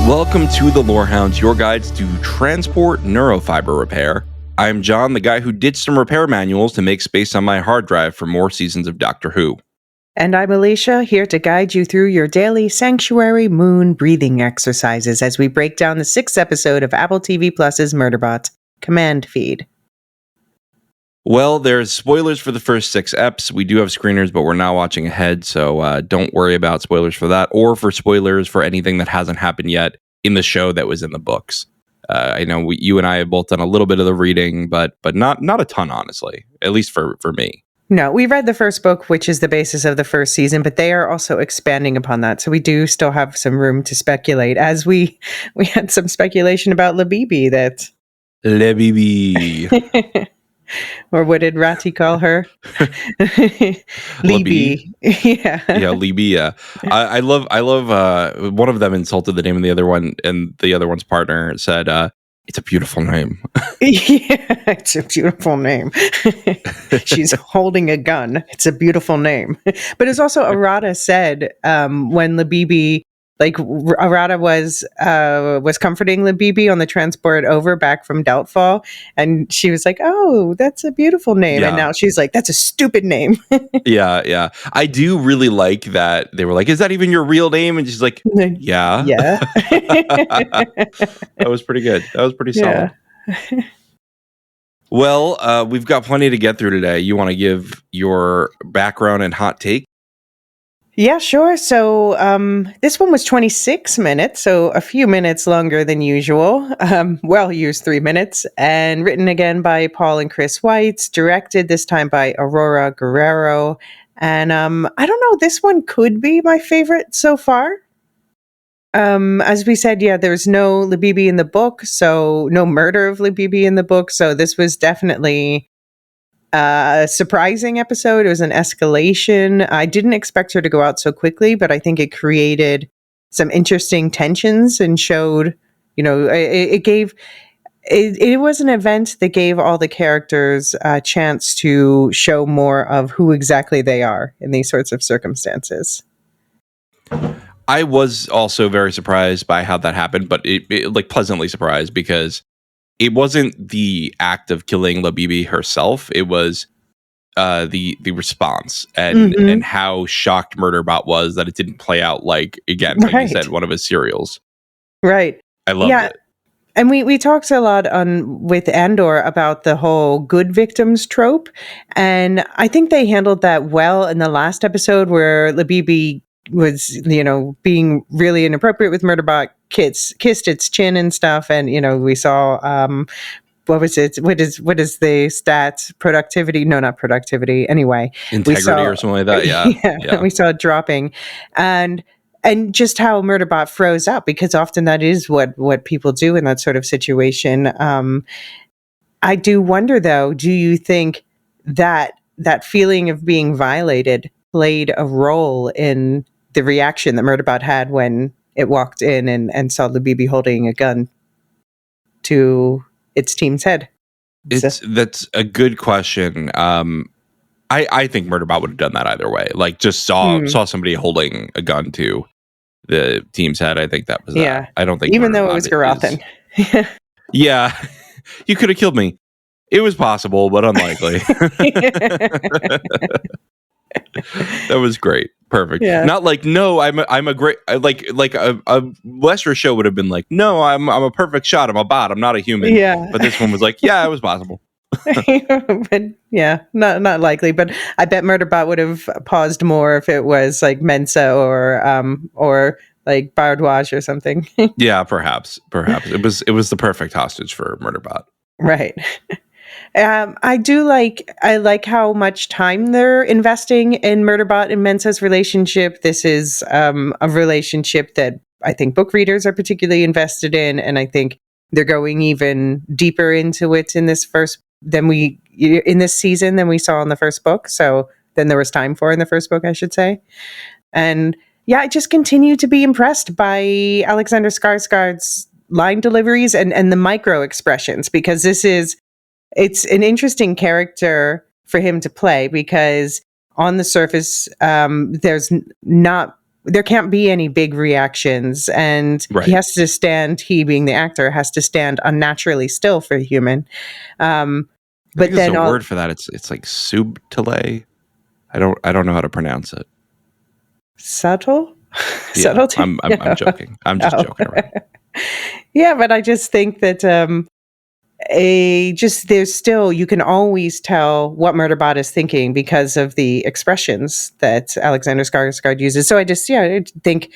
Welcome to the Lorehounds, your guides to transport neurofiber repair. I'm John, the guy who ditched some repair manuals to make space on my hard drive for more seasons of Doctor Who. And I'm Elysia, here to guide you through your daily Sanctuary Moon breathing exercises as we break down the 6th episode of Apple TV Plus's Murderbot, Command Feed. Well, there's spoilers for the first 6 eps. We do have screeners, but we're not watching ahead, so don't worry about spoilers for that, or for spoilers for anything that hasn't happened yet in the show that was in the books. I know you and I have both done a little bit of the reading, but not a ton, honestly, at least for me. No, we read the first book, which is the basis of the first season, but they are also expanding upon that. So we do still have some room to speculate, as we had some speculation about Labibi that... Labibi. Or what did Ratty call her? Libby. Yeah. Yeah, Libby. Yeah. I love one of them insulted the name of the other one, and the other one's partner said, it's a beautiful name. Yeah, it's a beautiful name. She's holding a gun. It's a beautiful name. But it's also, Arata said, when Labibi, Arata was comforting Labibi on the transport over back from Doubtfall, and she was like, oh, that's a beautiful name. Yeah. And now she's like, that's a stupid name. Yeah. I do really like that. They were like, is that even your real name? And she's like, yeah. Yeah. That was pretty good. That was pretty solid. Yeah. Well, we've got plenty to get through today. You want to give your background and hot take? Yeah, sure. So this one was 26 minutes, so a few minutes longer than usual. Well used 3 minutes, and written again by Paul and Chris Weitz, directed this time by Aurora Guerrero. And I don't know, this one could be my favorite so far. As we said, yeah, there's no Labibi in the book, so no murder of Labibi in the book. So this was definitely a surprising episode. It was an escalation. I didn't expect her to go out so quickly, but I think it created some interesting tensions and showed, it was an event that gave all the characters a chance to show more of who exactly they are in these sorts of circumstances. I was also very surprised by how that happened, but it pleasantly surprised, because it wasn't the act of killing Labibi herself. It was the response and how shocked Murderbot was that it didn't play out like you said, one of his serials. Right. I loved it. And we talked a lot with Andor about the whole good victims trope. And I think they handled that well in the last episode, where Labibi was, being really inappropriate with Murderbot, kissed its chin and stuff. And, we saw, what was it? What is the stats? Productivity? No, not productivity. Anyway. Integrity or something like that. Yeah. We saw it dropping. And just how Murderbot froze up, because often that is what people do in that sort of situation. I do wonder, though, do you think that feeling of being violated played a role in the reaction that Murderbot had when it walked in and saw Labibi holding a gun to its team's head? That's a good question. I think Murderbot would have done that either way. Like, just saw somebody holding a gun to the team's head. I think that was that. I don't think, even though it was Garothan. Yeah, you could have killed me. It was possible, but unlikely. That was great. Perfect. Yeah. Not like, no, I'm a great, like a Western show would have been like, no, I'm a perfect shot. I'm a bot. I'm not a human. Yeah. But this one was like, yeah, it was possible. But yeah, not likely. But I bet Murderbot would have paused more if it was like Mensa or like Bardwaj or something. Yeah, perhaps. It was the perfect hostage for Murderbot. Right. I like how much time they're investing in Murderbot and Mensa's relationship. This is a relationship that I think book readers are particularly invested in, and I think they're going even deeper into it in this season than we saw in the first book. So than there was time for in the first book, I should say. And yeah, I just continue to be impressed by Alexander Skarsgård's line deliveries and the micro expressions, because it's an interesting character for him to play, because on the surface, there's not there can't be any big reactions, and Right. he being the actor has to stand unnaturally still for a human. I But think there's then a word for that. It's like subtile. I don't know how to pronounce it. subtle. Yeah, Subtlety. I'm joking. I'm just Oh. joking around. Yeah, but I just think that there's still, you can always tell what Murderbot is thinking because of the expressions that Alexander Skarsgård uses. So I think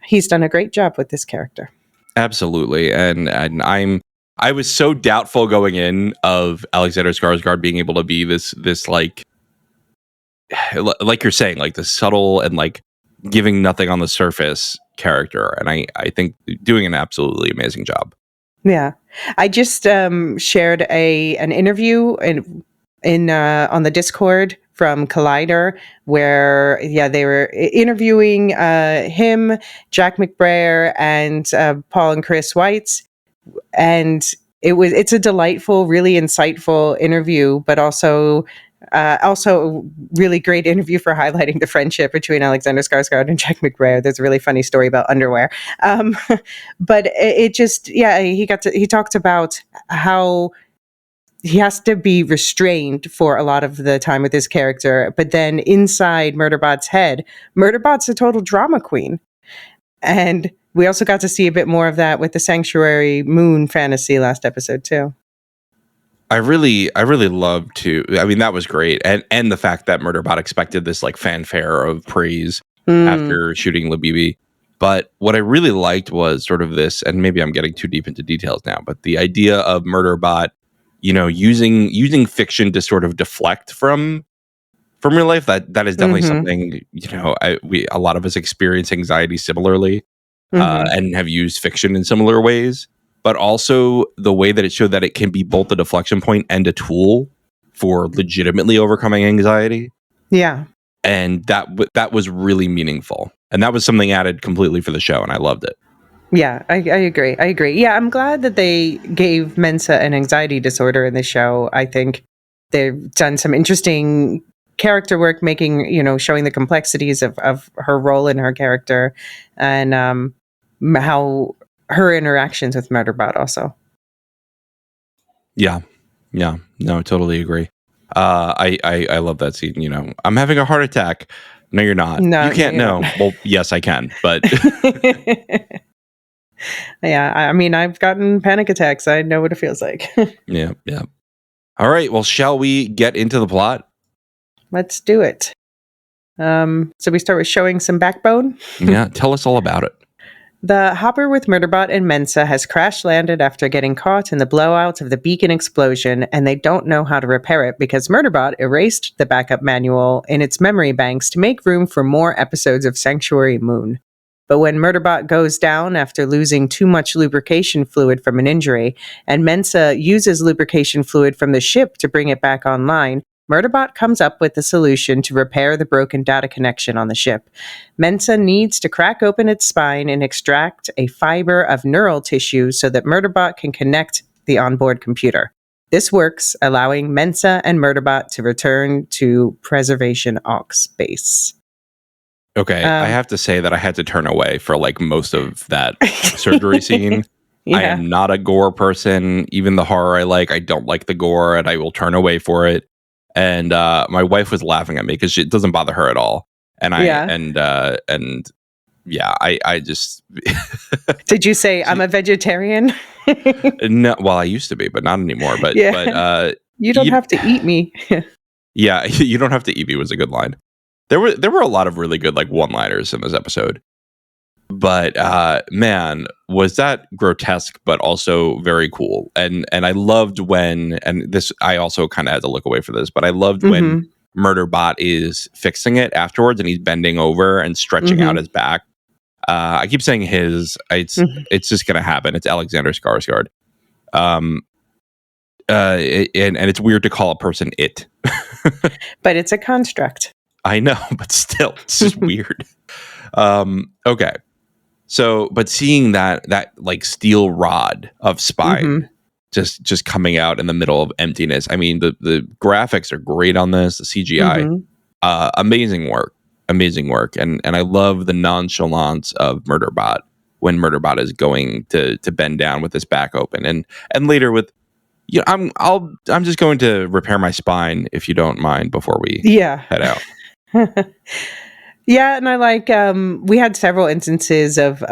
he's done a great job with this character. Absolutely, and I was so doubtful going in of Alexander Skarsgård being able to be this like you're saying, like the subtle and like giving nothing on the surface character, and I think doing an absolutely amazing job. Yeah, I just shared an interview in on the Discord from Collider, where they were interviewing him, Jack McBrayer, and Paul and Chris Weitz, and it's a delightful, really insightful interview, but also a really great interview for highlighting the friendship between Alexander Skarsgård and Jack McBrayer. There's a really funny story about underwear. But it just, he talked about how he has to be restrained for a lot of the time with his character. But then inside Murderbot's head, Murderbot's a total drama queen. And we also got to see a bit more of that with the Sanctuary Moon fantasy last episode too. I really loved to. I mean, that was great, and the fact that Murderbot expected this like fanfare of praise after shooting Labibi. But what I really liked was sort of this, and maybe I'm getting too deep into details now, but the idea of Murderbot, using fiction to sort of deflect from real life. That is definitely something. A lot of us experience anxiety similarly, and have used fiction in similar ways. But also the way that it showed that it can be both a deflection point and a tool for legitimately overcoming anxiety. Yeah. And that was really meaningful. And that was something added completely for the show, and I loved it. Yeah, I agree. Yeah, I'm glad that they gave Mensa an anxiety disorder in the show. I think they've done some interesting character work, showing the complexities of her role in her character, and how her interactions with Murderbot also. Yeah. No, I totally agree. I love that scene. I'm having a heart attack. No, you're not. No, you can't know. Well, yes, I can, but yeah, I mean, I've gotten panic attacks. I know what it feels like. Yeah. All right. Well, shall we get into the plot? Let's do it. So we start with showing some backbone. Yeah, tell us all about it. The hopper with Murderbot and Mensa has crash landed after getting caught in the blowout of the beacon explosion, and they don't know how to repair it because Murderbot erased the backup manual in its memory banks to make room for more episodes of Sanctuary Moon. But when Murderbot goes down after losing too much lubrication fluid from an injury, and Mensa uses lubrication fluid from the ship to bring it back online, Murderbot comes up with a solution to repair the broken data connection on the ship. Mensa needs to crack open its spine and extract a fiber of neural tissue so that Murderbot can connect the onboard computer. This works, allowing Mensa and Murderbot to return to Preservation Aux base. Okay, I have to say that I had to turn away for like most of that surgery scene. Yeah. I am not a gore person. Even the horror I don't like the gore, and I will turn away for it. And my wife was laughing at me because it doesn't bother her at all. And I just Did you say I'm a vegetarian? No, well, I used to be, but not anymore. But you don't have to eat me. Yeah, you don't have to eat me was a good line. There were a lot of really good one-liners in this episode. But man, was that grotesque, but also very cool. And I loved when, and this, I also kind of had to look away for this, but I loved when Murderbot is fixing it afterwards and he's bending over and stretching out his back. I keep saying it's just going to happen. It's Alexander Skarsgård. And it's weird to call a person it. But it's a construct. I know, but still, it's just weird. Okay. So, but seeing that steel rod of spine just coming out in the middle of emptiness. I mean, the graphics are great on this. The CGI, amazing work. amazing work, and I love the nonchalance of Murderbot when Murderbot is going to bend down with his back open, and later with, I'm just going to repair my spine if you don't mind before we Yeah. head out. Yeah, and I like we had several instances of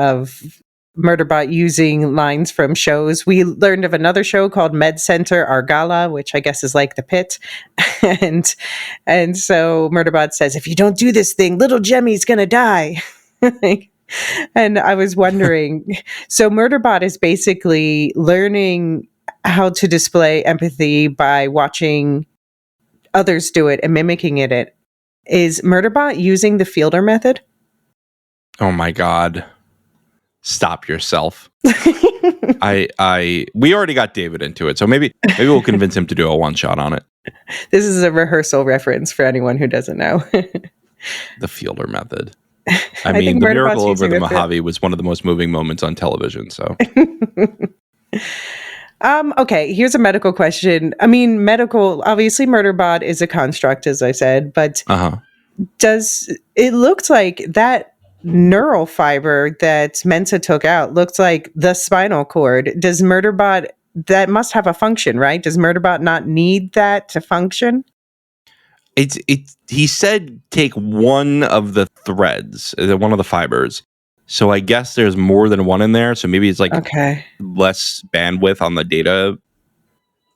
Murderbot using lines from shows. We learned of another show called Med Center Argala, which I guess is like the pit. and so Murderbot says, if you don't do this thing, little Jemmy's gonna die. And I was wondering, so Murderbot is basically learning how to display empathy by watching others do it and mimicking it. Is Murderbot using the Fielder method? Oh my God. Stop yourself. We already got David into it, so maybe we'll convince him to do a one shot on it. This is a rehearsal reference for anyone who doesn't know. The Fielder method. I mean, the miracle over the Mojave was one of the most moving moments on television. So, okay, here's a medical question. I mean, obviously, Murderbot is a construct, as I said, but it looked like that neural fiber that Mensa took out looked like the spinal cord. Does Murderbot, that must have a function, right? Does Murderbot not need that to function? He said take one of the threads, one of the fibers. So I guess there's more than one in there. So maybe it's like less bandwidth on the data.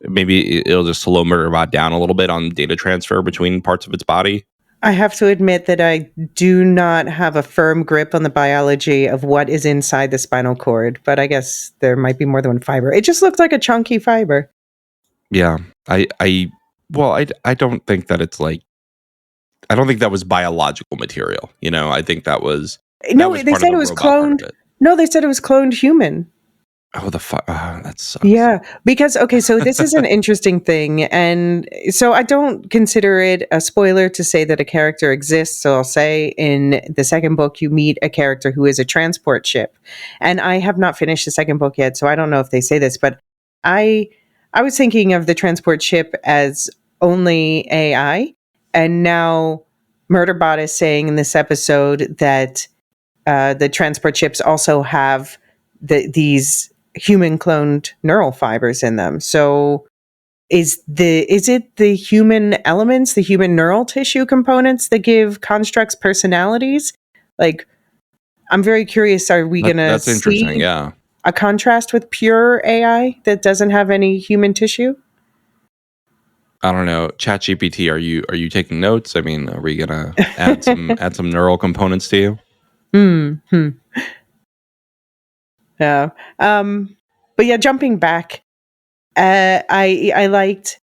Maybe it'll just slow Murderbot down a little bit on data transfer between parts of its body. I have to admit that I do not have a firm grip on the biology of what is inside the spinal cord, but I guess there might be more than one fiber. It just looked like a chunky fiber. Yeah. I don't think that it's like, I don't think that was biological material. I think that was. No, they said it was cloned. No, they said it was cloned human. Oh, that sucks. Yeah, because, so this is an interesting thing. And so I don't consider it a spoiler to say that a character exists. So I'll say in the second book, you meet a character who is a transport ship. And I have not finished the second book yet, so I don't know if they say this, but I was thinking of the transport ship as only AI. And now Murderbot is saying in this episode that the transport ships also have these human cloned neural fibers in them. So is it the human elements, the human neural tissue components that give constructs personalities? Like, I'm very curious, are we going to see a contrast with pure AI that doesn't have any human tissue? I don't know. ChatGPT, are you taking notes? I mean, are we going to add some neural components to you? Yeah. But yeah, jumping back, I liked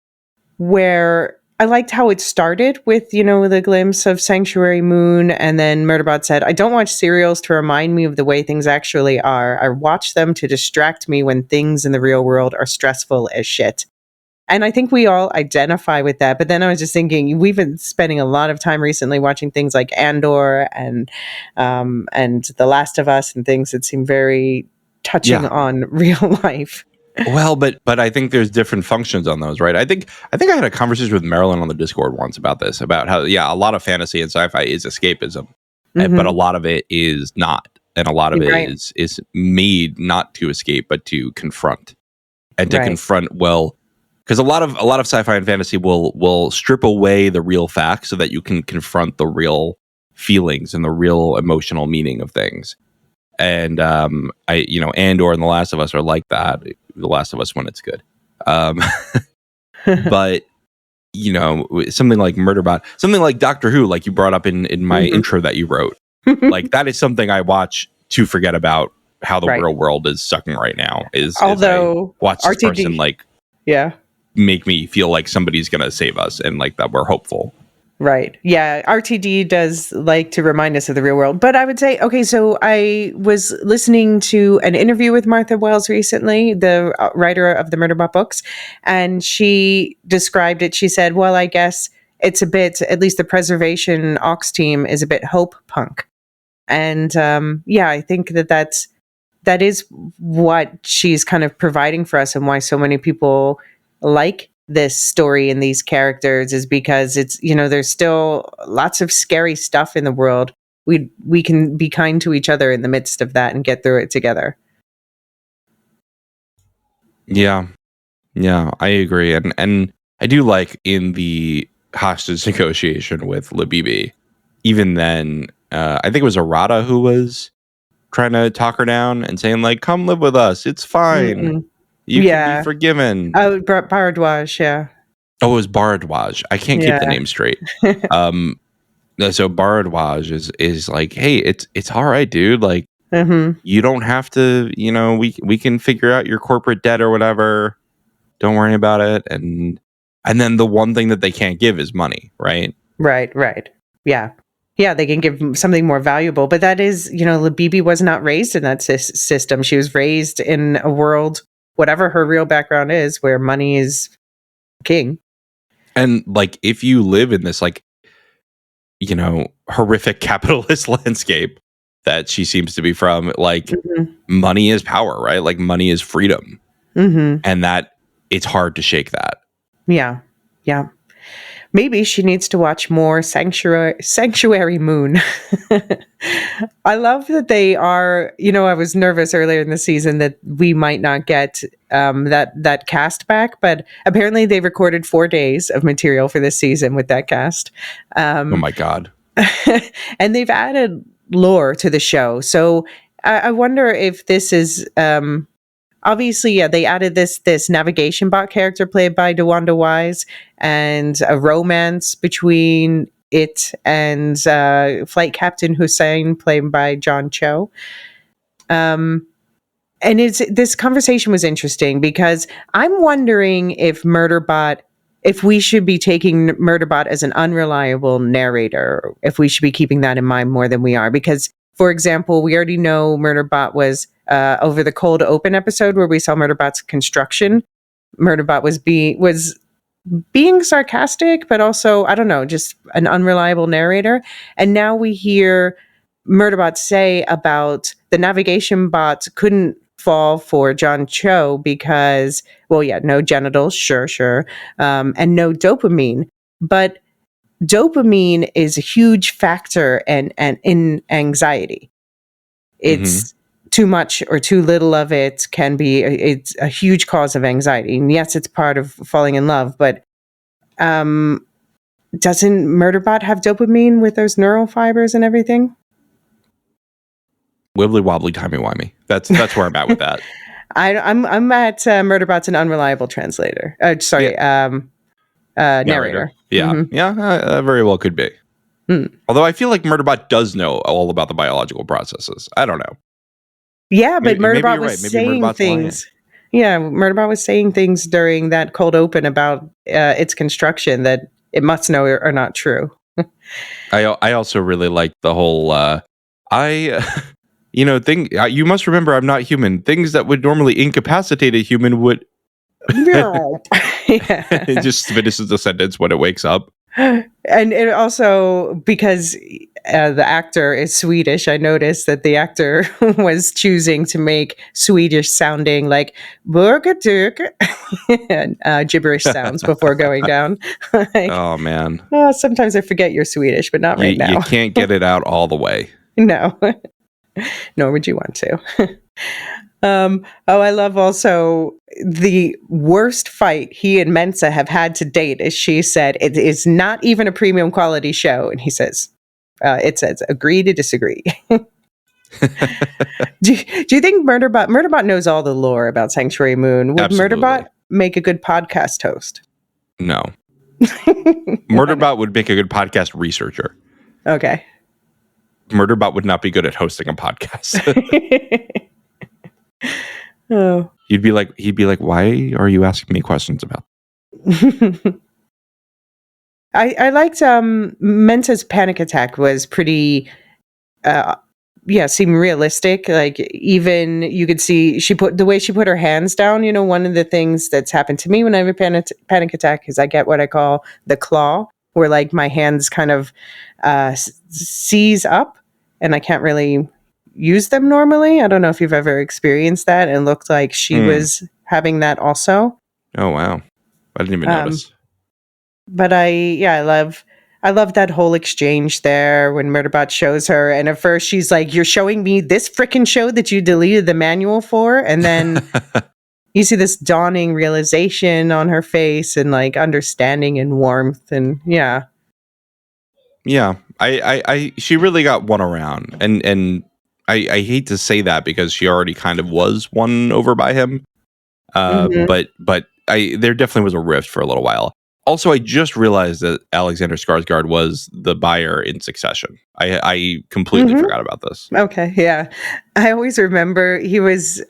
how it started with, the glimpse of Sanctuary Moon, and then Murderbot said, I don't watch serials to remind me of the way things actually are. I watch them to distract me when things in the real world are stressful as shit. And I think we all identify with that. But then I was just thinking, we've been spending a lot of time recently watching things like Andor and The Last of Us and things that seem very touching on real life. Well, but I think there's different functions on those, right? I think I had a conversation with Marilyn on the Discord once about this, about how, a lot of fantasy and sci-fi is escapism, but a lot of it is not. And a lot of it is made not to escape, but to confront. And to confront, because a lot of sci-fi and fantasy will strip away the real facts so that you can confront the real feelings and the real emotional meaning of things. And Andor and The Last of Us are like that. The Last of Us when it's good. But something like Murderbot, something like Doctor Who, like you brought up in my intro that you wrote, like that is something I watch to forget about how the real world is sucking right now. Although I watch this person make me feel like somebody's gonna save us and like that we're hopeful. Right. Yeah. RTD does like to remind us of the real world. But I would say, so I was listening to an interview with Martha Wells recently, the writer of the Murderbot books, and she described it. She said, well, I guess it's a bit, at least the Preservation Aux team is a bit hope punk. And I think that is what she's kind of providing for us and why so many people like this story and these characters is because it's, there's still lots of scary stuff in the world. We can be kind to each other in the midst of that and get through it together. Yeah, I agree, and I do like in the hostage negotiation with Labibi. Even then, I think it was Arata who was trying to talk her down and saying like, "Come live with us. It's fine. Mm-mm. You can be forgiven." Oh, Bharadwaj, yeah. Oh, it was Bharadwaj. I can't keep the name straight. So Bharadwaj is like, "Hey, it's all right, dude. Like, you don't have to. We can figure out your corporate debt or whatever. Don't worry about it." And then the one thing that they can't give is money, right? Right. Yeah, they can give something more valuable. But that is, Labibi was not raised in that system. She was raised in a world, whatever her real background is, where money is king. And like, if you live in this, like, horrific capitalist landscape that she seems to be from, like, money is power, right? Like, money is freedom. And that it's hard to shake that. Yeah. Maybe she needs to watch more Sanctuary Moon. I love that they are, I was nervous earlier in the season that we might not get that cast back, but apparently they recorded 4 days of material for this season with that cast. Oh my God. And they've added lore to the show. So I wonder if this is... obviously, yeah, they added this navigation bot character played by DeWanda Wise, and a romance between it and Flight Captain Hussein, played by John Cho. And this conversation was interesting because I'm wondering if we should be taking Murderbot as an unreliable narrator, if we should be keeping that in mind more than we are. Because, for example, we already know Murderbot was over the cold open episode where we saw Murderbot's construction. Murderbot was being sarcastic, but also, I don't know, just an unreliable narrator. And now we hear Murderbot say about the navigation bots couldn't fall for John Cho because, well, yeah, no genitals, sure, and no dopamine. But dopamine is a huge factor and in anxiety. It's too much or too little of it can be it's a huge cause of anxiety. And yes, it's part of falling in love, but doesn't Murderbot have dopamine with those neural fibers and everything? Wibbly wobbly timey wimey. That's where I'm at with that. I'm at Murderbot's an unreliable translator. Narrator. Yeah, very well could be. Although I feel like Murderbot does know all about the biological processes. I don't know. Yeah, but Murderbot was saying things. Yeah, Murderbot was saying things during that cold open about its construction that it must know are not true. I also really like the whole thing. You must remember, I'm not human. Things that would normally incapacitate a human would. It just finishes the sentence when it wakes up. And it also, because the actor is Swedish, I noticed that the actor was choosing to make Swedish sounding like burgertuk gibberish sounds before going down. Oh man! Sometimes I forget you're Swedish, but not right now. You can't get it out all the way. No, nor would you want to. I love also the worst fight he and Mensa have had to date. As she said, it is not even a premium quality show. And he says, it says, agree to disagree. Do you think Murderbot knows all the lore about Sanctuary Moon? Would Absolutely. Murderbot make a good podcast host? No. Murderbot would make a good podcast researcher. Okay. Murderbot would not be good at hosting a podcast. Oh. He'd be like, why are you asking me questions about? I liked Mensa's panic attack was pretty seemed realistic. Like, even you could see the way she put her hands down. One of the things that's happened to me when I have a panic attack is I get what I call the claw, where like my hands kind of seize up and I can't really use them normally. I don't know if you've ever experienced that. It looked like she was having that also. Oh, wow. I didn't even Um, notice. but I love that whole exchange there when Murderbot shows her, and at first she's like, "You're showing me this freaking show that you deleted the manual for," and then you see this dawning realization on her face and like understanding and warmth, and yeah. Yeah, she really got won around, and I hate to say that because she already kind of was won over by him. Hmm. But there definitely was a rift for a little while. Also, I just realized that Alexander Skarsgård was the buyer in Succession. I completely Hmm. forgot about this. Okay, yeah. I always remember he was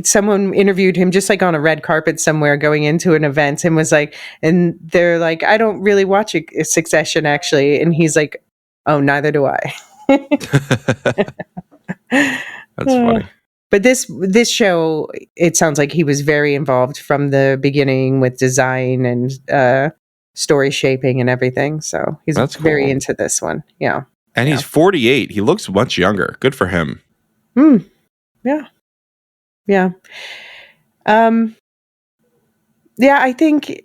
someone interviewed him just like on a red carpet somewhere going into an event and was like, and they're like, I don't really watch a Succession actually, and he's like, oh, neither do I. That's funny. But this show, it sounds like he was very involved from the beginning with design and story shaping and everything. So he's That's very cool. into this one. Yeah. And Yeah. he's 48. He looks much younger. Good for him. Yeah. Yeah. Um, I think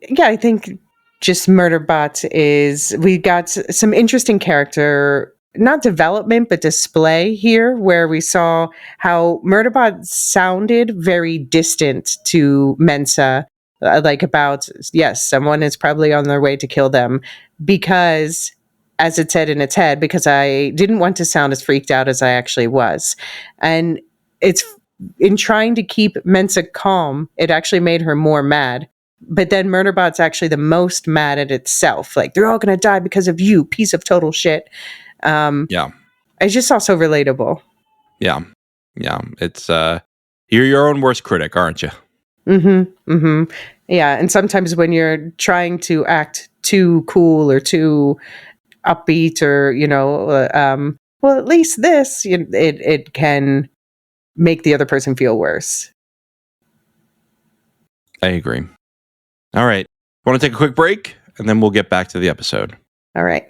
just Murderbot is, we got some interesting character, not development, but display here, where we saw how Murderbot sounded very distant to Mensa, like about, yes, someone is probably on their way to kill them, because, as it said in its head, because I didn't want to sound as freaked out as I actually was. And it's in trying to keep Mensa calm, it actually made her more mad. But then Murderbot's actually the most mad at itself. Like, they're all going to die because of you, piece of total shit. Yeah. It's just also relatable. Yeah. Yeah. It's you're your own worst critic, aren't you? Mm-hmm. Mm-hmm. Yeah. And sometimes when you're trying to act too cool or too upbeat or, well, at least this, it can make the other person feel worse. I agree. All right. Want to take a quick break and then we'll get back to the episode. All right.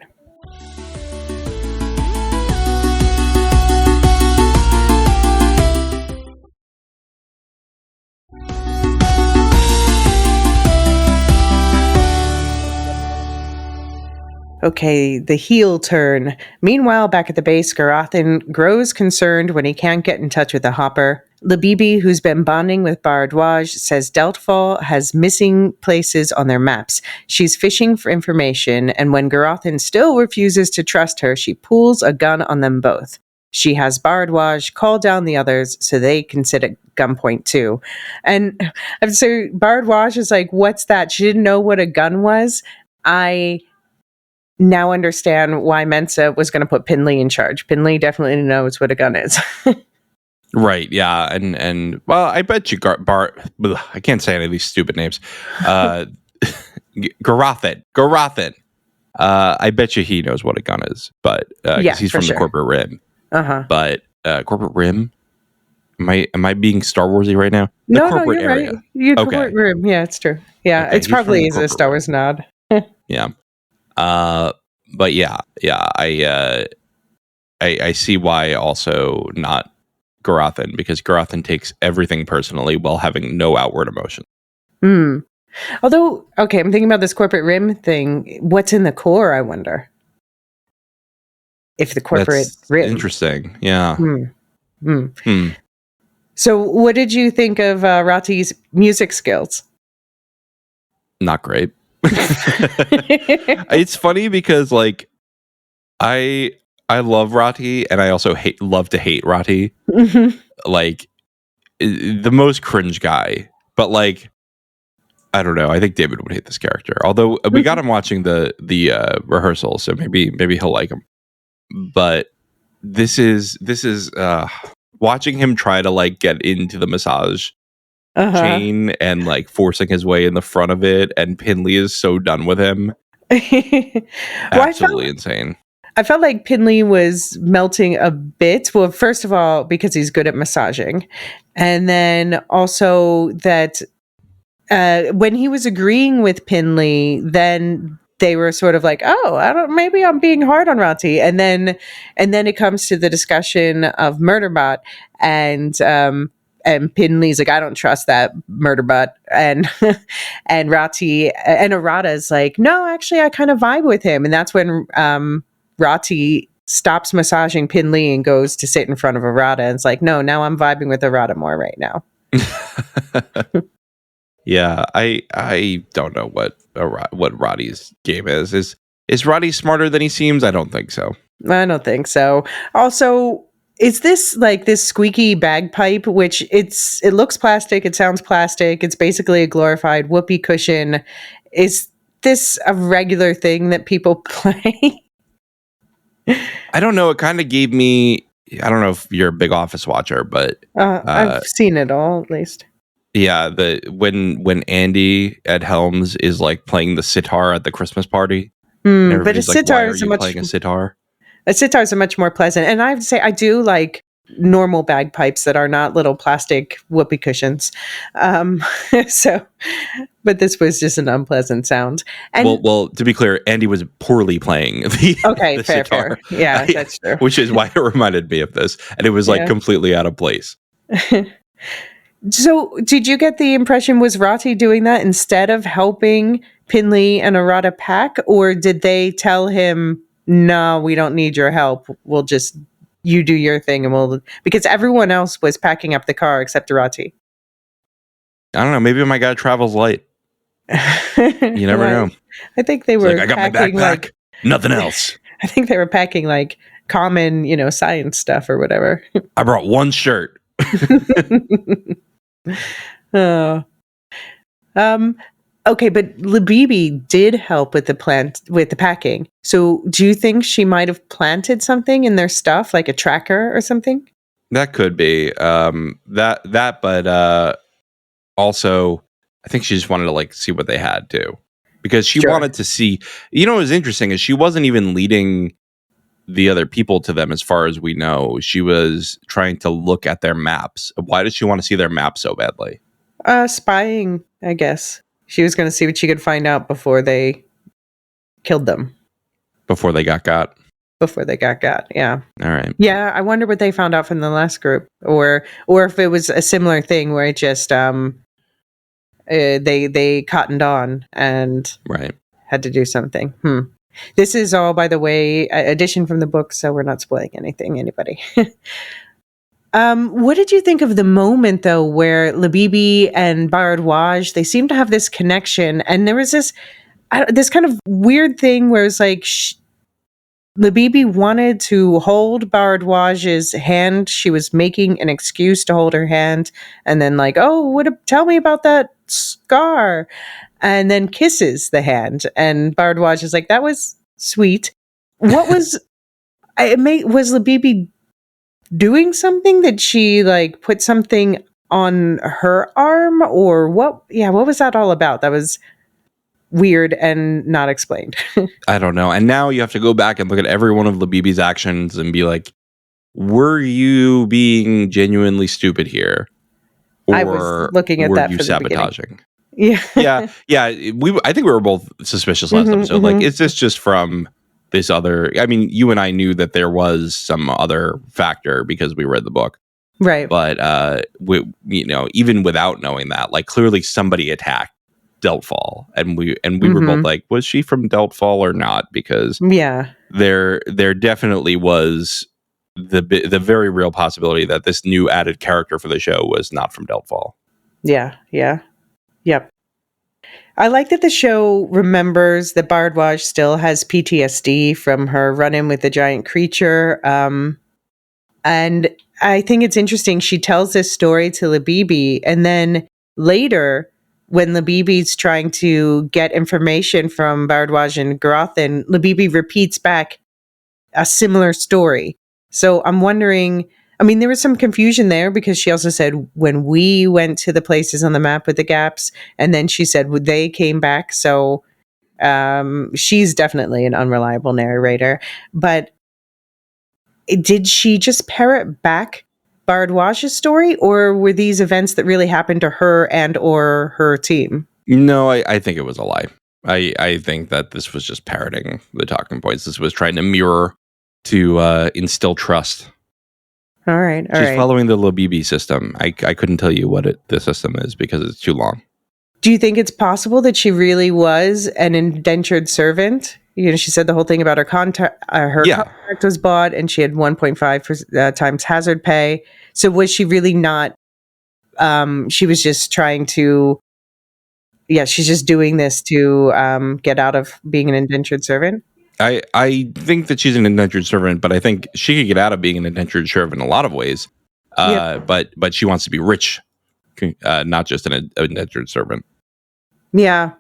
Okay, the heel turn. Meanwhile, back at the base, Garathan grows concerned when he can't get in touch with the Hopper. Labibi, who's been bonding with Bardwaj, says Deltfall has missing places on their maps. She's fishing for information, and when Garathan still refuses to trust her, she pulls a gun on them both. She has Bardwaj call down the others so they can sit at gunpoint too. And so Bardwaj is like, what's that? She didn't know what a gun was. I now understand why Mensa was going to put Pinley in charge. Pinley definitely knows what a gun is. Right, yeah, and well, I bet you I can't say any of these stupid names. Garathan. I bet you he knows what a gun is, but because he's from the corporate rim. Uh-huh. But corporate rim. Am I being Star Warsy right now? No, you're area. Right. You corporate rim. Yeah, it's true. Yeah, okay, it's probably a Star Wars nod. Yeah. But yeah, I see why also not Garathan, because Garathan takes everything personally while having no outward emotion. Although, okay, I'm thinking about this corporate rim thing. What's in the core, I wonder? If the corporate rim. Interesting, yeah. So what did you think of Rati's music skills? Not great. It's funny because like I love Rati and I also love to hate Rati. Like the most cringe guy, but like I don't know. I think David would hate this character. Although we got him watching the rehearsal, so maybe he'll like him. But this is watching him try to like get into the massage chain and like forcing his way in the front of it, and Pinley is so done with him. Absolutely insane. I felt like Pinley was melting a bit. Well, first of all, because he's good at massaging, and then also that when he was agreeing with Pinley, then they were sort of like, "Oh, maybe I'm being hard on Rati," and then it comes to the discussion of Murderbot, and And Pinley's like, I don't trust that Murderbot. And and Rati and Arata is like, no, actually, I kind of vibe with him. And that's when Rati stops massaging Pinley and goes to sit in front of Arata. And it's like, no, now I'm vibing with Arata more right now. Yeah, I don't know what Roddy's game is. Is Roddy smarter than he seems? I don't think so. I don't think so. Also, is this like this squeaky bagpipe, which it looks plastic, it sounds plastic, it's basically a glorified whoopee cushion. Is this a regular thing that people play? I don't know. It kind of gave me, I don't know if you're a big Office watcher, but I've seen it all, at least. Yeah, when Andy at Helms is like playing the sitar at the Christmas party. But a sitar like, is playing a sitar? A sitar is a much more pleasant, and I have to say I do like normal bagpipes that are not little plastic whoopee cushions. So, but this was just an unpleasant sound. And well, to be clear, Andy was poorly playing the the sitar. Fair. Yeah, that's true. Which is why it reminded me of this, and it was like completely out of place. So, did you get the impression was Rati doing that instead of helping Pinley and Arata pack, or did they tell him, no, we don't need your help. We'll just, you do your thing and because everyone else was packing up the car except Rati. I don't know. Maybe my guy travels light. You never know. I think they were I got my backpack, nothing else. I think they were packing like common, science stuff or whatever. I brought one shirt. Oh. Okay, but Labibi did help with the packing. So do you think she might have planted something in their stuff, like a tracker or something? That could be. But also I think she just wanted to like see what they had too. Because she wanted to see, what was interesting is she wasn't even leading the other people to them as far as we know. She was trying to look at their maps. Why did she want to see their maps so badly? Spying, I guess. She was going to see what she could find out before they killed them. Before they got got? Before they got got, yeah. All right. Yeah, I wonder what they found out from the last group. Or if it was a similar thing where it just, they cottoned on and had to do something. This is all, by the way, addition from the book, so we're not spoiling anything, anybody. What did you think of the moment, though, where Labibi and Bharadwaj, they seem to have this connection, and there was this kind of weird thing where it's like Labibi wanted to hold Bharadwaj's hand. She was making an excuse to hold her hand, and then like, tell me about that scar, and then kisses the hand, and Bharadwaj is like, that was sweet. What was was Labibi doing something? Did she like put something on her arm, or what? Yeah, what was that all about? That was weird and not explained. I don't know. And now you have to go back and look at every one of Labibi's actions and be like, were you being genuinely stupid here? Or I was looking at that for sabotaging? Yeah. yeah. I think we were both suspicious last episode. Like, is this just from this other? I mean, you and I knew that there was some other factor because we read the book, right? But even without knowing that, like, clearly somebody attacked Deltfall, and we were both like, was she from Deltfall or not? Because there definitely was the very real possibility that this new added character for the show was not from Deltfall. Yep. I like that the show remembers that Bharadwaj still has PTSD from her run-in with the giant creature. And I think it's interesting. She tells this story to Labibi, and then later, when Labibi's trying to get information from Bharadwaj and Garothan, Labibi repeats back a similar story. So I'm wondering, I mean, there was some confusion there because she also said when we went to the places on the map with the gaps, and then she said they came back. So she's definitely an unreliable narrator. But did she just parrot back Bharadwaj's story, or were these events that really happened to her and or her team? No, I think it was a lie. I think that this was just parroting the talking points. This was trying to mirror to instill trust. All right. She's following the Labibi system. I couldn't tell you what the system is because it's too long. Do you think it's possible that she really was an indentured servant? You know, she said the whole thing about her contract. Her contract was bought, and she had 1.5 times hazard pay. So was she really not? She was just trying to. Yeah, she's just doing this to get out of being an indentured servant. I think that she's an indentured servant, but I think she could get out of being an indentured servant in a lot of ways. But she wants to be rich, not just an indentured servant. Yeah.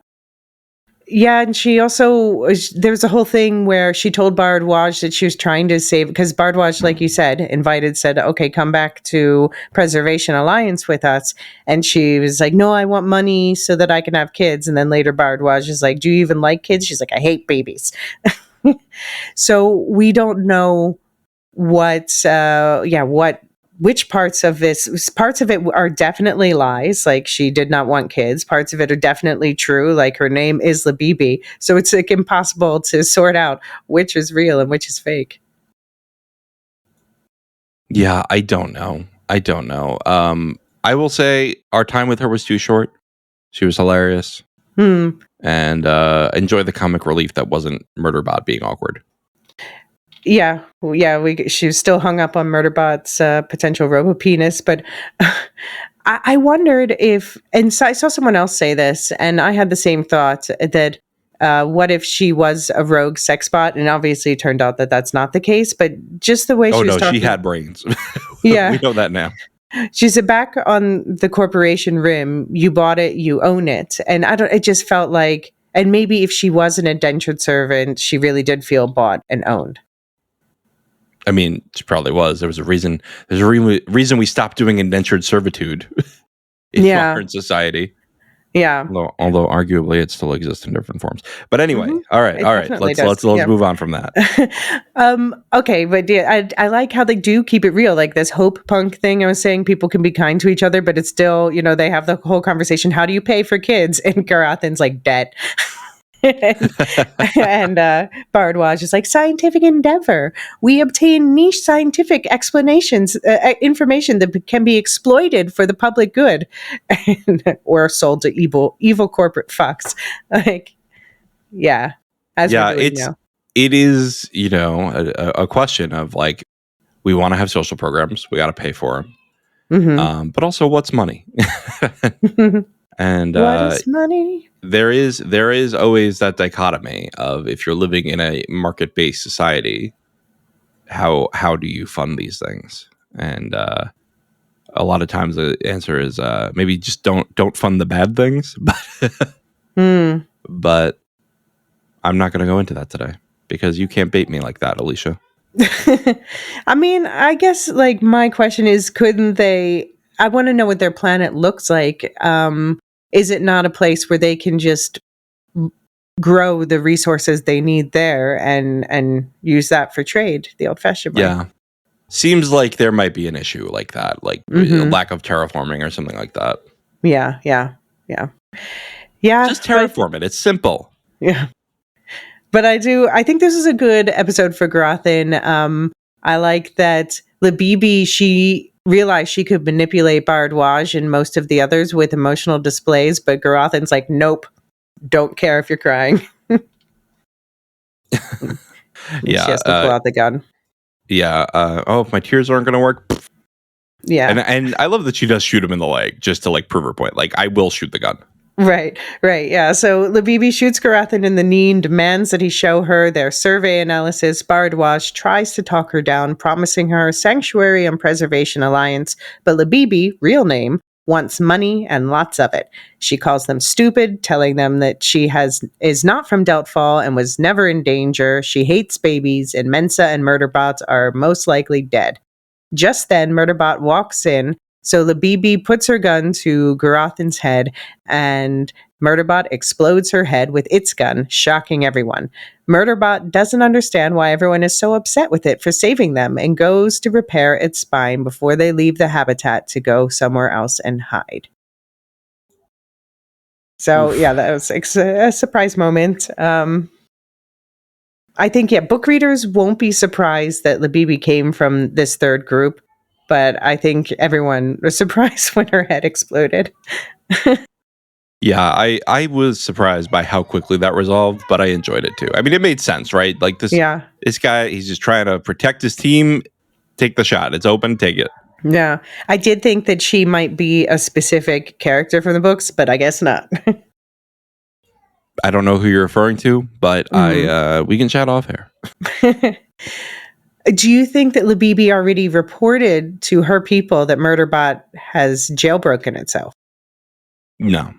Yeah, and she also, there was a whole thing where she told Bardwaj that she was trying to save, because Bardwaj, like you said, said, okay, come back to Preservation Alliance with us. And she was like, no, I want money so that I can have kids. And then later Bardwaj is like, do you even like kids? She's like, I hate babies. So we don't know which parts of it are definitely lies, like she did not want kids. Parts of it are definitely true, like her name is Labibi. So it's like impossible to sort out which is real and which is fake. Yeah, I don't know. I will say our time with her was too short. She was hilarious. And enjoy the comic relief that wasn't Murderbot being awkward. Yeah. She was still hung up on Murderbot's potential robo-penis, but I wondered if, and so I saw someone else say this, and I had the same thought, that what if she was a rogue sex bot? And obviously it turned out that that's not the case, but just the way she was talking. She had brains. Yeah. We know that now. She said, back on the corporation rim, you bought it, you own it. And it just felt like, and maybe if she was an indentured servant, she really did feel bought and owned. I mean, she probably was. There was a reason. There's a reason we stopped doing indentured servitude in modern society. Yeah. Although arguably it still exists in different forms. But anyway, all right. Let's move on from that. Okay, but yeah, I like how they do keep it real. Like this hope punk thing I was saying, people can be kind to each other, but it's still, they have the whole conversation. How do you pay for kids? And Garathan's like, debt. and Bardwaj is like, scientific endeavor. We obtain niche scientific explanations, information that can be exploited for the public good, or sold to evil corporate fucks. Like, yeah, it is, a question of like, we want to have social programs, we got to pay for them, but also, what's money? And what is money? There is always that dichotomy of, if you're living in a market-based society, how do you fund these things? And a lot of times the answer is maybe just don't fund the bad things. But I'm not going to go into that today because you can't bait me like that, Elysia. I mean, I guess like my question is, couldn't they? I want to know what their planet looks like. Is it not a place where they can just grow the resources they need there and use that for trade the old-fashioned way? Yeah. Seems like there might be an issue like that, like lack of terraforming or something like that. Yeah. Just terraform it. It's simple. Yeah. But I think this is a good episode for Garathan. I like that Labibi, she realized she could manipulate Bardwaj and most of the others with emotional displays, but Garathan's like, nope, don't care if you're crying. She has to pull out the gun. Yeah. If my tears aren't going to work. Yeah. And I love that she does shoot him in the leg just to like prove her point. Like, I will shoot the gun. Right. Yeah. So Labibi shoots Garathan in the knee and demands that he show her their survey analysis. Bardwaj tries to talk her down, promising her sanctuary and Preservation Alliance. But Labibi, real name, wants money and lots of it. She calls them stupid, telling them that she is not from Deltfall and was never in danger. She hates babies, and Mensa and Murderbot are most likely dead. Just then, Murderbot walks in. So Labibi puts her gun to Garathan's head, and Murderbot explodes her head with its gun, shocking everyone. Murderbot doesn't understand why everyone is so upset with it for saving them, and goes to repair its spine before they leave the habitat to go somewhere else and hide. So, yeah, that was a surprise moment. I think, book readers won't be surprised that Labibi came from this third group. but I think everyone was surprised when her head exploded. Yeah, I was surprised by how quickly that resolved, but I enjoyed it too. I mean, it made sense, right? Like Yeah. this guy, he's just trying to protect his team. Take the shot. It's open. Take it. Yeah. I did think that she might be a specific character from the books, but I guess not. I don't know who you're referring to, but we can chat off here. Do you think that Labibi already reported to her people that Murderbot has jailbroken itself? No,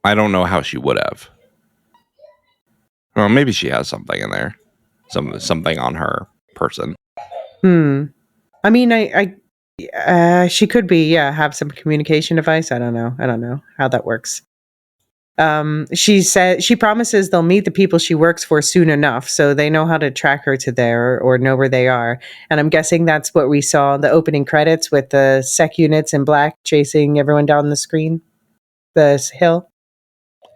I don't know how she would have. Well, maybe she has something in there, something on her person. I mean, she could be, have some communication device. I don't know how that works. She said she promises they'll meet the people she works for soon enough, so they know how to track her to there or know where they are. And I'm guessing that's what we saw in the opening credits with the sec units in black chasing everyone down the screen, the hill.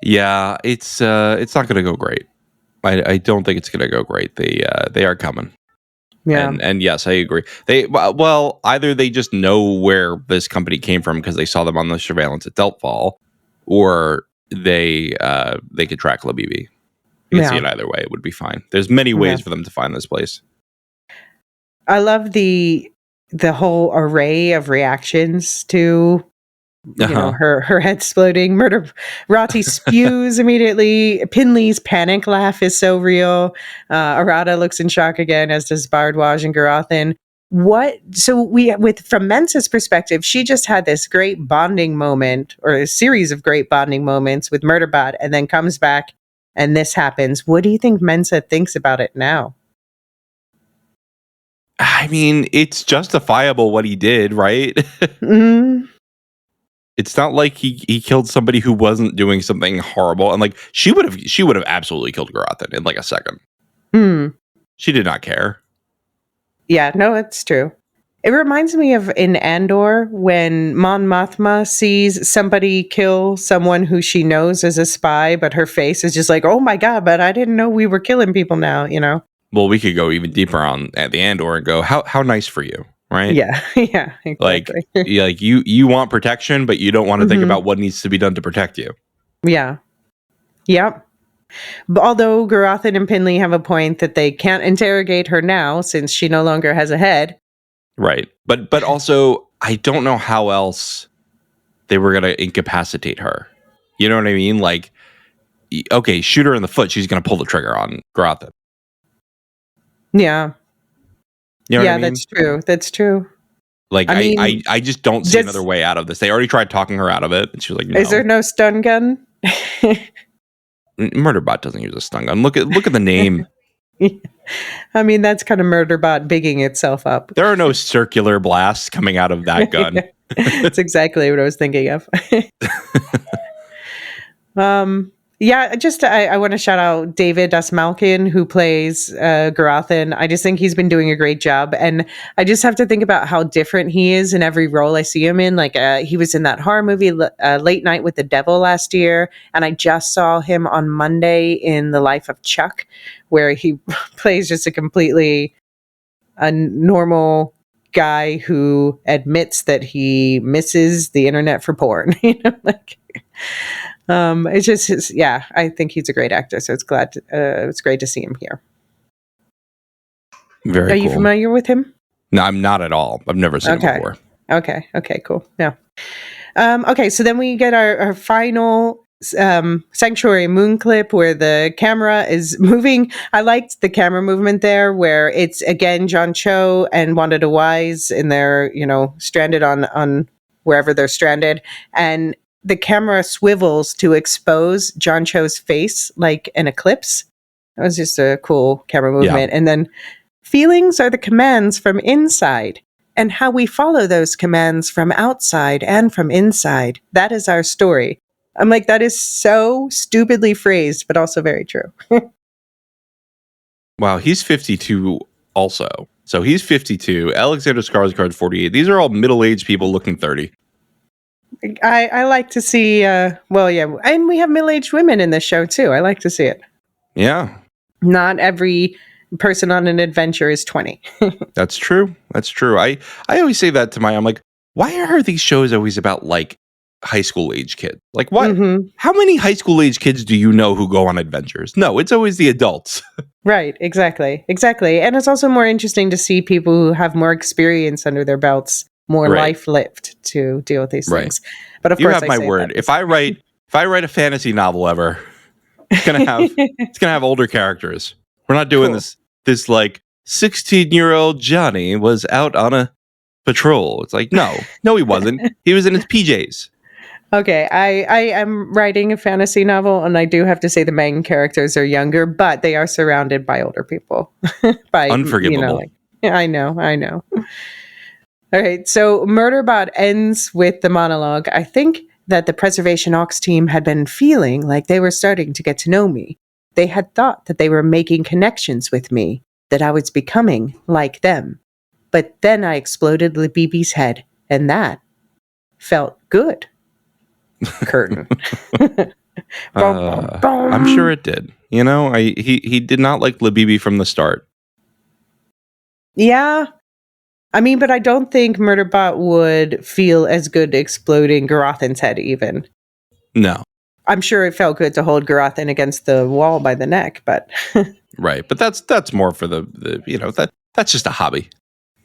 Yeah, it's not going to go great. I don't think it's going to go great. They are coming. Yeah. And yes, I agree. Well, either they just know where this company came from because they saw them on the surveillance at Deltfall, or they could track Labibi. You can see it either way. It would be fine. There's many ways for them to find this place. I love the whole array of reactions to her head exploding. Rati spews immediately. Pinley's panic laugh is so real. Arata looks in shock again, as does Bardwaj and Garathan. From Mensa's perspective, she just had this great bonding moment, or a series of great bonding moments with Murderbot, and then comes back and this happens. What do you think Mensa thinks about it now? I mean, it's justifiable what he did, right? Mm-hmm. It's not like he killed somebody who wasn't doing something horrible, and like she would have absolutely killed Garathan in like a second. She did not care. Yeah, no, it's true. It reminds me of in Andor when Mon Mothma sees somebody kill someone who she knows as a spy, but her face is just like, "Oh my god!" But I didn't know we were killing people now. Well, we could go even deeper on at the Andor and go, how nice for you, right? Yeah, yeah, exactly. Like you want protection, but you don't want to think about what needs to be done to protect you. Yeah, yep. But although Garathan and Pinley have a point that they can't interrogate her now since she no longer has a head. Right, but also I don't know how else they were gonna incapacitate her. You know what I mean? Like, okay, shoot her in the foot. She's gonna pull the trigger on Garathan. Yeah. You know what I mean? That's true. That's true. Like, I just don't see another way out of this. They already tried talking her out of it, and she was like, no. Is there no stun gun? Murderbot doesn't use a stun gun. Look at the name. I mean, that's kind of Murderbot bigging itself up. There are no circular blasts coming out of that gun. That's exactly what I was thinking of. Yeah, just I want to shout out David Asmalkin, who plays Garathan. I just think he's been doing a great job, and I just have to think about how different he is in every role I see him in. Like he was in that horror movie Late Night with the Devil last year, and I just saw him on Monday in The Life of Chuck, where he plays just a completely normal guy who admits that he misses the internet for porn. It's just I think he's a great actor, so it's great to see him here. Very. Are you familiar with him? No, I'm not at all. I've never seen him before. Okay, cool. Yeah. Okay, so then we get our final Sanctuary Moon clip where the camera is moving. I liked the camera movement there, where it's again John Cho and Wanda DeWise, and they're stranded on wherever they're stranded, and the camera swivels to expose John Cho's face like an eclipse. That was just a cool camera movement. Yeah. And then feelings are the commands from inside, and how we follow those commands from outside and from inside. That is our story. I'm like, that is so stupidly phrased, but also very true. Wow, he's 52 also. So he's 52. Alexander Skarsgård's 48. These are all middle-aged people looking 30. I like to see, and we have middle-aged women in this show too. I like to see it. Yeah. Not every person on an adventure is 20. That's true. That's true. I always say that to I'm like, why are these shows always about like high school age kids? Like what? Mm-hmm. How many high school age kids do you know who go on adventures? No, it's always the adults. Right, exactly. And it's also more interesting to see people who have more experience under their belts, more Right. life lived to deal with these Right. things. But of You course, have my word. If I write a fantasy novel ever, it's gonna have older characters. We're not doing Cool. this like 16-year-old Johnny was out on a patrol. It's like, no, he wasn't. He was in his PJs. Okay, I am writing a fantasy novel, and I do have to say the main characters are younger, but they are surrounded by older people. Unforgivable. Yeah, I know. All right, so Murderbot ends with the monologue. I think that the Preservation Ox team had been feeling like they were starting to get to know me. They had thought that they were making connections with me, that I was becoming like them. But then I exploded Labibi's head, and that felt good. Curtain. I'm sure it did. You know, he did not like Labibi from the start. Yeah. I mean, but I don't think Murderbot would feel as good exploding Garothin's head even. No. I'm sure it felt good to hold Garothin against the wall by the neck, but right. But that's more for the that's just a hobby.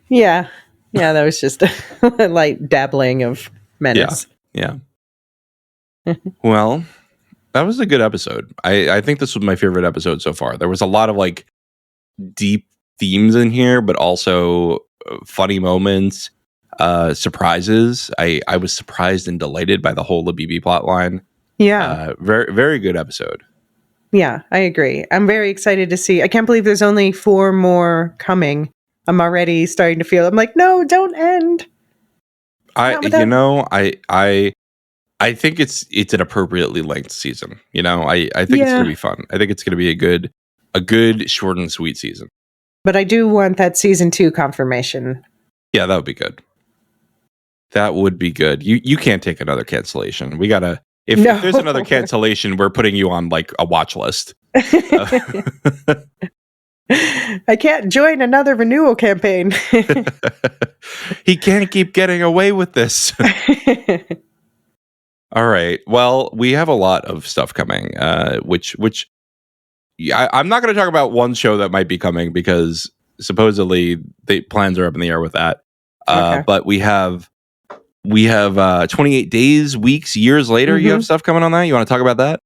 Yeah, that was just a light dabbling of menace. Yeah. Well, that was a good episode. I think this was my favorite episode so far. There was a lot of like deep themes in here, but also funny moments, surprises. I was surprised and delighted by the whole Labibi plotline. Yeah. Very, very good episode. Yeah, I agree. I'm very excited to see. I can't believe there's only 4 more coming. I'm already starting to feel, I'm like, no, don't end. I think it's an appropriately length season. You know, I think it's gonna be fun. I think it's gonna be a good short and sweet season. But I do want that season 2 confirmation. Yeah, that would be good. That would be good. You can't take another cancellation. We gotta if there's another cancellation, we're putting you on like a watch list. I can't join another renewal campaign. He can't keep getting away with this. All right. Well, we have a lot of stuff coming, which I'm not going to talk about one show that might be coming because supposedly the plans are up in the air with that. Okay. But we have 28 days, weeks, years later. You have stuff coming on that. You want to talk about that?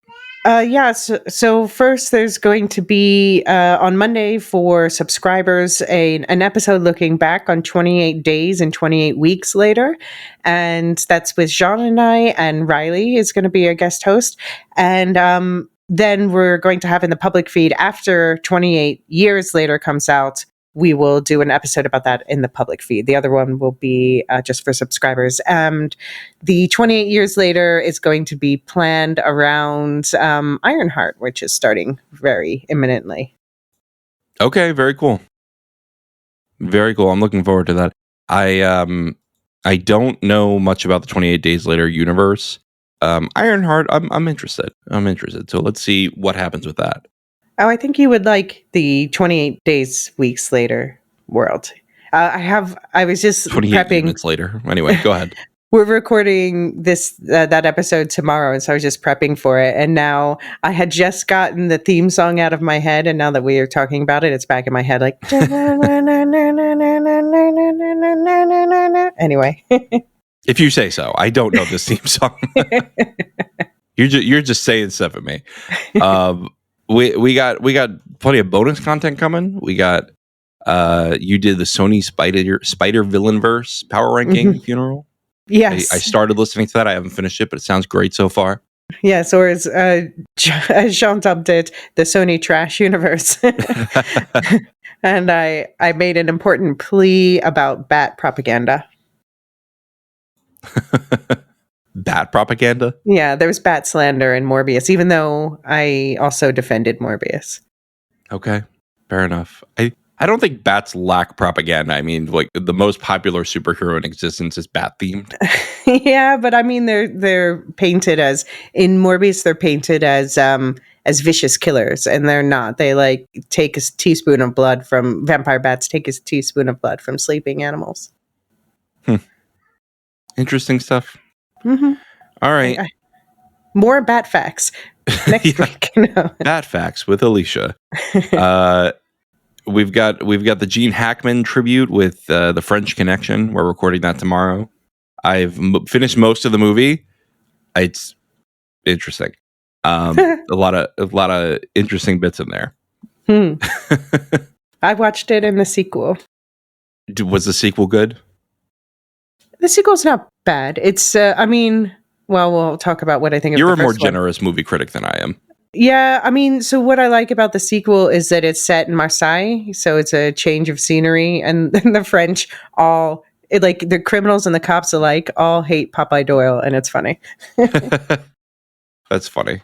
Yeah. So first, there's going to be on Monday for subscribers an episode looking back on 28 days and 28 weeks later, and that's with Jean and I, and Riley is going to be a guest host, and then we're going to have in the public feed after 28 years later comes out. We will do an episode about that in the public feed. The other one will be just for subscribers. And the 28 years later is going to be planned around Ironheart, which is starting very imminently. Okay, very cool. Very cool. I'm looking forward to that. I don't know much about the 28 Days Later universe. Ironheart, I'm interested. So let's see what happens with that. Oh, I think you would like the 28 days, weeks later world. I was just 28 prepping. minutes later. Anyway, go ahead. We're recording that episode tomorrow, and so I was just prepping for it. And now I had just gotten the theme song out of my head, and now that we are talking about it, it's back in my head. Like, anyway. If you say so, I don't know this theme song. You're just saying stuff at me. We got plenty of bonus content coming. We got you did the Sony Spider Villain Verse power ranking funeral. Yes, I started listening to that. I haven't finished it, but it sounds great so far. Yes, or as Jean dubbed it, the Sony Trash Universe. And I made an important plea about bat propaganda. Bat propaganda? Yeah, there was bat slander in Morbius, even though I also defended Morbius. Okay, fair enough. I don't think bats lack propaganda. I mean, like the most popular superhero in existence is bat themed. Yeah, but I mean, they're painted as in Morbius. They're painted as as vicious killers, and they're not. They like take a teaspoon of blood from vampire bats. Take a teaspoon of blood from sleeping animals. Interesting stuff. Mm-hmm. All right. More bat facts next week. No. Bat facts with Elysia. We've got the Gene Hackman tribute with the French Connection. We're recording that tomorrow. I've finished most of the movie. It's interesting. A lot of interesting bits in there. I watched it in the sequel. Was the sequel good? The sequel's not bad. It's, we'll talk about what I think of the first one. You're a more generous movie critic than I am. Yeah, so what I like about the sequel is that it's set in Marseille, so it's a change of scenery, and the French the criminals and the cops alike all hate Popeye Doyle, and it's funny. That's funny.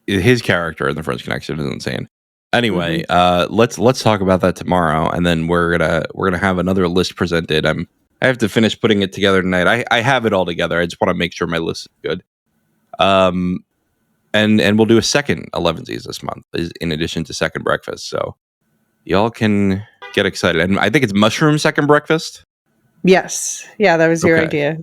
His character in the French Connection is insane. Anyway, let's talk about that tomorrow, and then we're gonna have another list presented. I have to finish putting it together tonight. I have it all together. I just want to make sure my list is good. And we'll do a second 11sies this month, in addition to Second Breakfast. So y'all can get excited. And I think it's Mushroom Second Breakfast. Yes, yeah, that was your idea.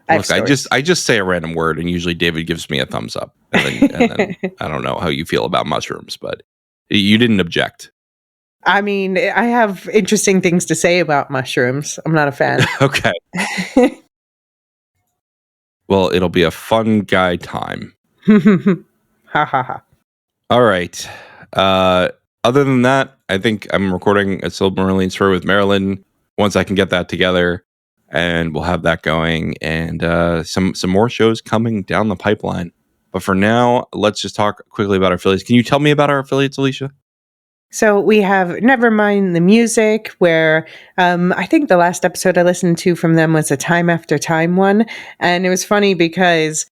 Look, I just say a random word, and usually David gives me a thumbs up. And then I don't know how you feel about mushrooms, but you didn't object. I have interesting things to say about mushrooms. I'm not a fan. Okay. Well, it'll be a fun guy time. Ha ha ha. All right. Other than that, I think I'm recording a Silmarillion story with Marilyn once I can get that together. And we'll have that going, and some more shows coming down the pipeline. But for now, let's just talk quickly about our affiliates. Can you tell me about our affiliates, Elysia? So we have Nevermind the Music, where I think the last episode I listened to from them was a Time After Time one. And it was funny because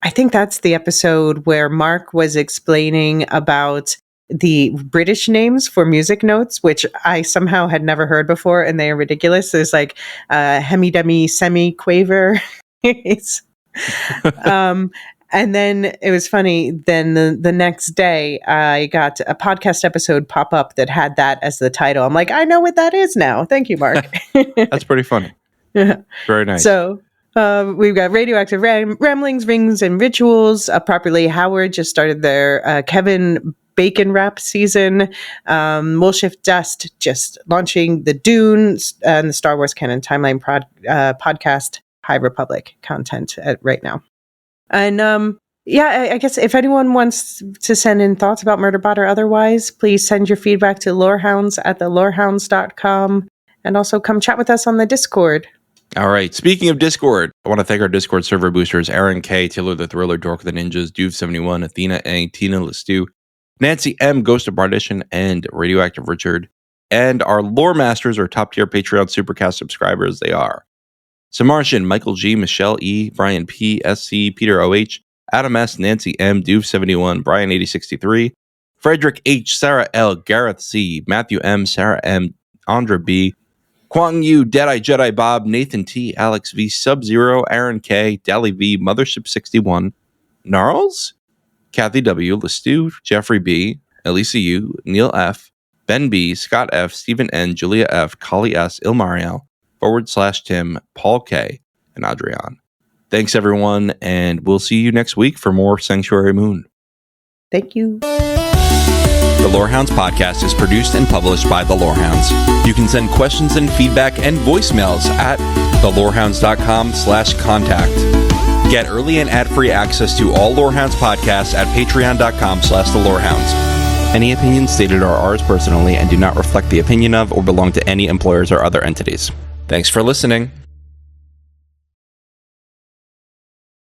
I think that's the episode where Mark was explaining about the British names for music notes, which I somehow had never heard before, and they are ridiculous. There's like hemi-demi semi-quaver. And then it was funny. Then the next day, I got a podcast episode pop up that had that as the title. I'm like, I know what that is now. Thank you, Mark. That's pretty funny. Yeah. Very nice. So we've got Radioactive Ramblings, Rings, and Rituals. Properly Howard just started their Kevin Bacon Wrap season. Woolshift Dust just launching the Dune and the Star Wars Canon Timeline podcast, High Republic content right now. And I guess if anyone wants to send in thoughts about Murderbot or otherwise, please send your feedback to Lorehounds at thelorehounds.com, and also come chat with us on the Discord. All right. Speaking of Discord, I want to thank our Discord server boosters, Aaron K, Taylor the Thriller, Dork the Ninjas, Duve71, Athena A, Tina Lestu, Nancy M, Ghost of Bardition, and Radioactive Richard. And our lore masters are top tier Patreon Supercast subscribers. They are Samartian, Michael G, Michelle E, Brian P, SC, Peter OH, Adam S, Nancy M, Duve71, Brian 8063, Frederick H, Sarah L, Gareth C, Matthew M, Sarah M, Andra B, Kwang Yu, Deadeye Jedi Bob, Nathan T, Alex V, Sub-Zero, Aaron K, Dally V, Mothership 61, Gnarls, Kathy W, Lestu, Jeffrey B, Elisa U, Neil F, Ben B, Scott F, Stephen N, Julia F, Kali S, Ilmariel, /Tim, Paul K, and Adrian. Thanks, everyone, and we'll see you next week for more Sanctuary Moon. Thank you. The Lorehounds podcast is produced and published by The Lorehounds. You can send questions and feedback and voicemails at thelorehounds.com/contact. Get early and ad-free access to all Lorehounds podcasts at patreon.com/thelorehounds. Any opinions stated are ours personally and do not reflect the opinion of or belong to any employers or other entities. Thanks for listening.